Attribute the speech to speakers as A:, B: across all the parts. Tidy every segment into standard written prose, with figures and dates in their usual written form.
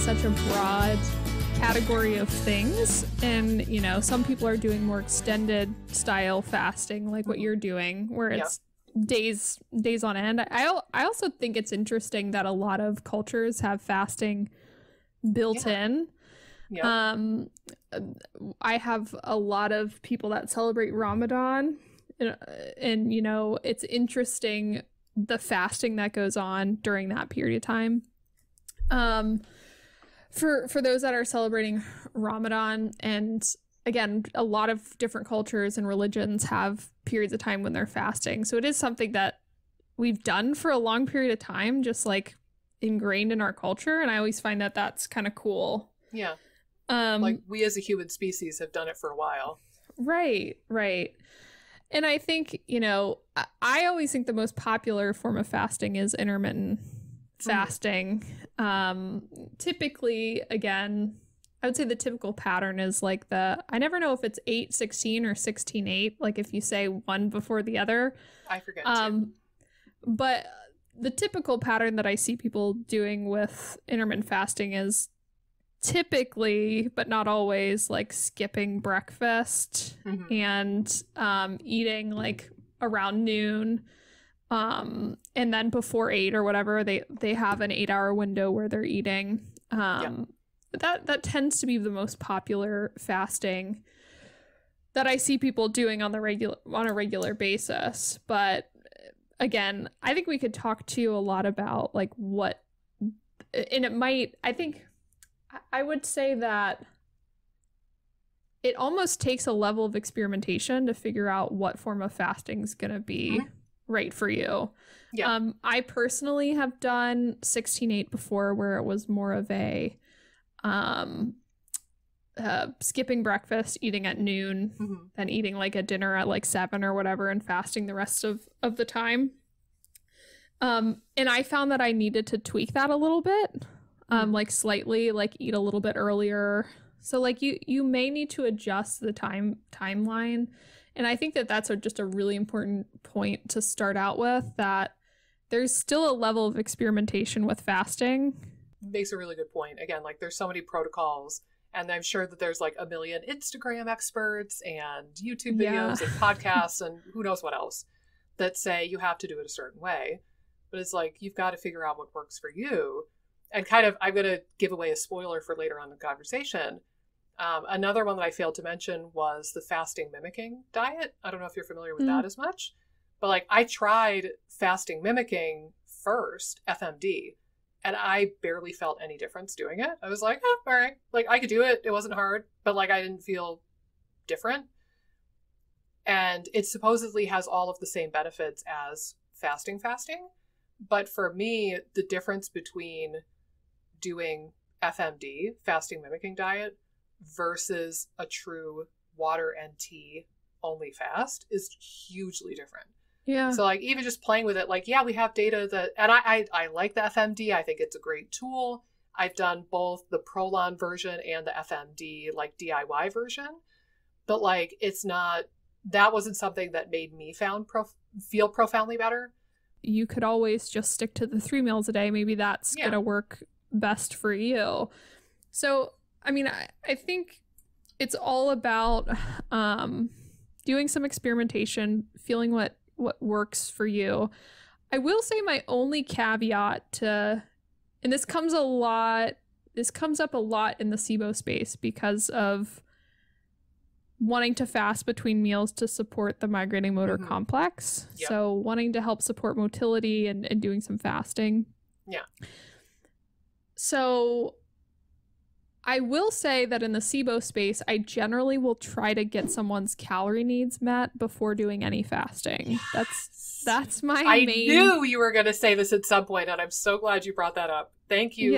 A: such a broad category of things, and you know, some people are doing more extended style fasting like what you're doing, where it's days on end. I also think it's interesting that a lot of cultures have fasting built in. I have a lot of people that celebrate Ramadan, and you know, it's interesting the fasting that goes on during that period of time. For those that are celebrating Ramadan, and again, a lot of different cultures and religions have periods of time when they're fasting. So it is something that we've done for a long period of time, just like ingrained in our culture. And I always find that that's kind of cool.
B: Yeah. Like we as a human species have done it for a while. Right.
A: And I think, you know, I always think the most popular form of fasting is intermittent fasting. Typically, again, I would say the typical pattern is like I never know if it's 8-16 or 16-8, like if you say one before the other.
B: I forget too.
A: But the typical pattern that I see people doing with intermittent fasting is typically, but not always, like skipping breakfast and eating like around noon. And then before 8 or whatever, they have an 8-hour window where they're eating. That tends to be the most popular fasting that I see people doing on a regular basis. But again, I think we could talk to you a lot about like what, and it might, I would say that it almost takes a level of experimentation to figure out what form of fasting is going to be right for you. I personally have done 16-8 before, where it was more of a skipping breakfast, eating at noon, and eating like a dinner at like 7 or whatever, and fasting the rest of the time. And I found that I needed to tweak that a little bit, like slightly, like eat a little bit earlier. So like you may need to adjust the timeline. And I think that that's just a really important point to start out with, that there's still a level of experimentation with fasting.
B: Makes a really good point. Again, like there's so many protocols, and I'm sure that there's like a million Instagram experts and YouTube videos and podcasts and who knows what else that say you have to do it a certain way. But it's like, you've got to figure out what works for you. And kind of, I'm going to give away a spoiler for later on in the conversation. Another one that I failed to mention was the fasting mimicking diet. I don't know if you're familiar with that as much, but like I tried fasting mimicking first, FMD, and I barely felt any difference doing it. I was like, oh, all right, like I could do it. It wasn't hard, but like I didn't feel different. And it supposedly has all of the same benefits as fasting. But for me, the difference between doing FMD, fasting mimicking diet, versus a true water and tea only fast is hugely different.
A: Yeah.
B: So like even just playing with it, like, yeah, we have data that, and I like the FMD. I think it's a great tool. I've done both the Prolon version and the FMD, like DIY version, but like, that wasn't something that made me feel profoundly better.
A: You could always just stick to the 3 meals a day. Maybe that's going to work best for you. So, I mean, I think it's all about doing some experimentation, feeling what works for you. I will say my only caveat to, and this comes up a lot in the SIBO space because of wanting to fast between meals to support the migrating motor complex. Yep. So wanting to help support motility and doing some fasting.
B: Yeah.
A: So I will say that in the SIBO space, I generally will try to get someone's calorie needs met before doing any fasting. Yes. That's my main... I
B: knew you were going to say this at some point, and I'm so glad you brought that up. Thank you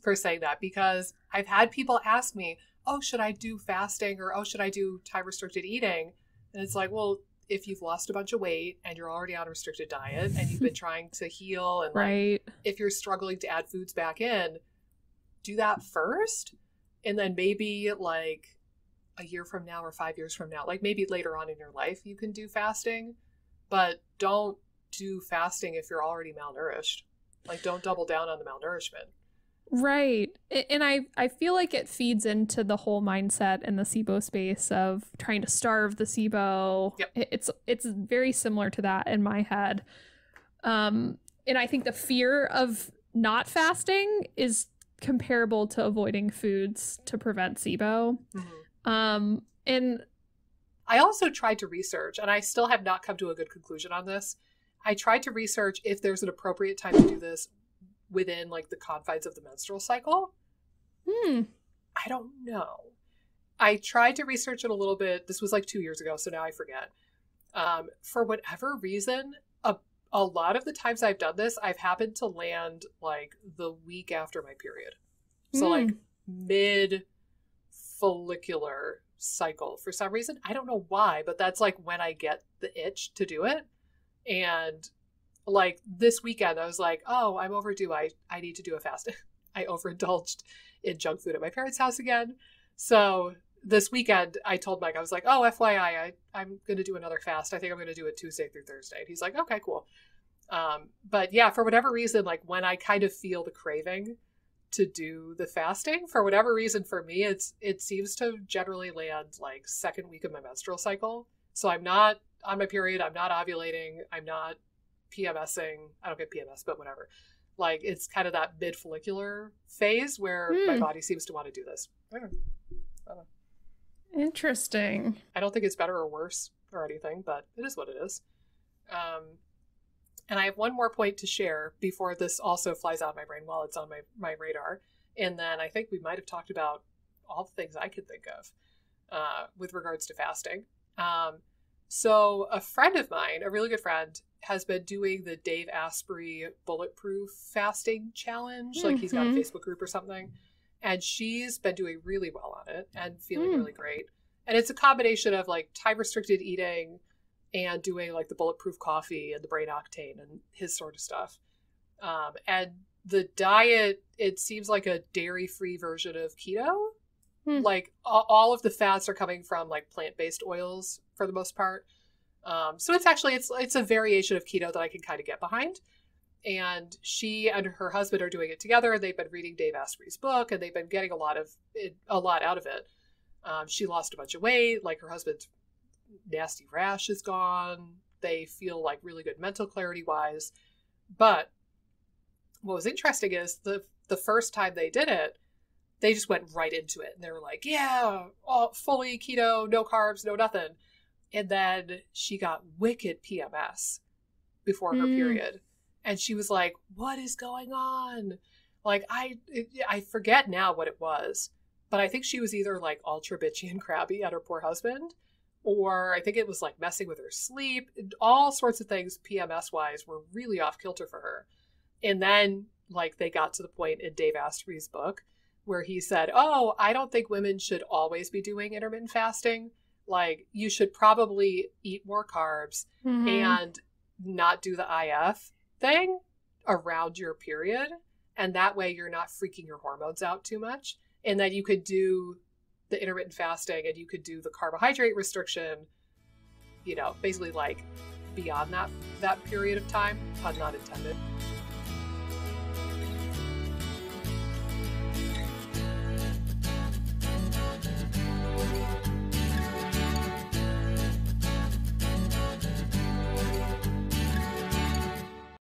B: for saying that, because I've had people ask me, oh, should I do fasting, or oh, should I do time restricted eating? And it's like, well, if you've lost a bunch of weight and you're already on a restricted diet and you've been trying to heal, and like, if you're struggling to add foods back in, do that first. And then maybe like a year from now or 5 years from now, like maybe later on in your life, you can do fasting, but don't do fasting if you're already malnourished. Like, don't double down on the malnourishment.
A: Right. And I feel like it feeds into the whole mindset in the SIBO space of trying to starve the SIBO.
B: Yep.
A: It's very similar to that in my head. And I think the fear of not fasting is comparable to avoiding foods to prevent SIBO.
B: Mm-hmm.
A: And
B: I also tried to research, and I still have not come to a good conclusion on this. I tried to research if there's an appropriate time to do this within like the confines of the menstrual cycle. I don't know. I tried to research it a little bit. This was like 2 years ago, so now I forget. For whatever reason, a lot of the times I've done this, I've happened to land like the week after my period. So like mid follicular cycle for some reason. I don't know why, but that's like when I get the itch to do it. And like this weekend, I was like, oh, I'm overdue. I need to do a fast. I overindulged in junk food at my parents' house again. So this weekend, I told Mike, I was like, oh, FYI, I'm going to do another fast. I think I'm going to do it Tuesday through Thursday. And he's like, okay, cool. But yeah, for whatever reason, like when I kind of feel the craving to do the fasting, for whatever reason, for me, it seems to generally land like second week of my menstrual cycle. So I'm not on my period. I'm not ovulating. I'm not PMSing. I don't get PMS, but whatever. Like it's kind of that mid follicular phase where my body seems to want to do this. I don't know.
A: Interesting.
B: I don't think it's better or worse or anything, but it is what it is. And I have one more point to share before this also flies out of my brain while it's on my radar. And then I think we might have talked about all the things I could think of with regards to fasting. So a friend of mine, a really good friend, has been doing the Dave Asprey Bulletproof Fasting Challenge. Like he's got a Facebook group or something. And she's been doing really well on it and feeling really great. And it's a combination of like time restricted eating and doing like the bulletproof coffee and the brain octane and his sort of stuff. And the diet, it seems like a dairy-free version of keto. Like all of the fats are coming from like plant-based oils for the most part. So it's a variation of keto that I can kind of get behind. And she and her husband are doing it together. They've been reading Dave Asprey's book and they've been getting a lot out of it. She lost a bunch of weight. Like her husband's nasty rash is gone. They feel like really good mental clarity wise. But what was interesting is the first time they did it, they just went right into it. And they were like, yeah, all fully keto, no carbs, no nothing. And then she got wicked PMS before her period. And she was like, what is going on? Like, I forget now what it was, but I think she was either like ultra bitchy and crabby at her poor husband, or I think it was like messing with her sleep. All sorts of things PMS wise were really off kilter for her. And then like they got to the point in Dave Asprey's book where he said, oh, I don't think women should always be doing intermittent fasting. Like you should probably eat more carbs and not do the IF thing around your period. And that way you're not freaking your hormones out too much. And that you could do the intermittent fasting and you could do the carbohydrate restriction, you know, basically like beyond that period of time, pun not intended.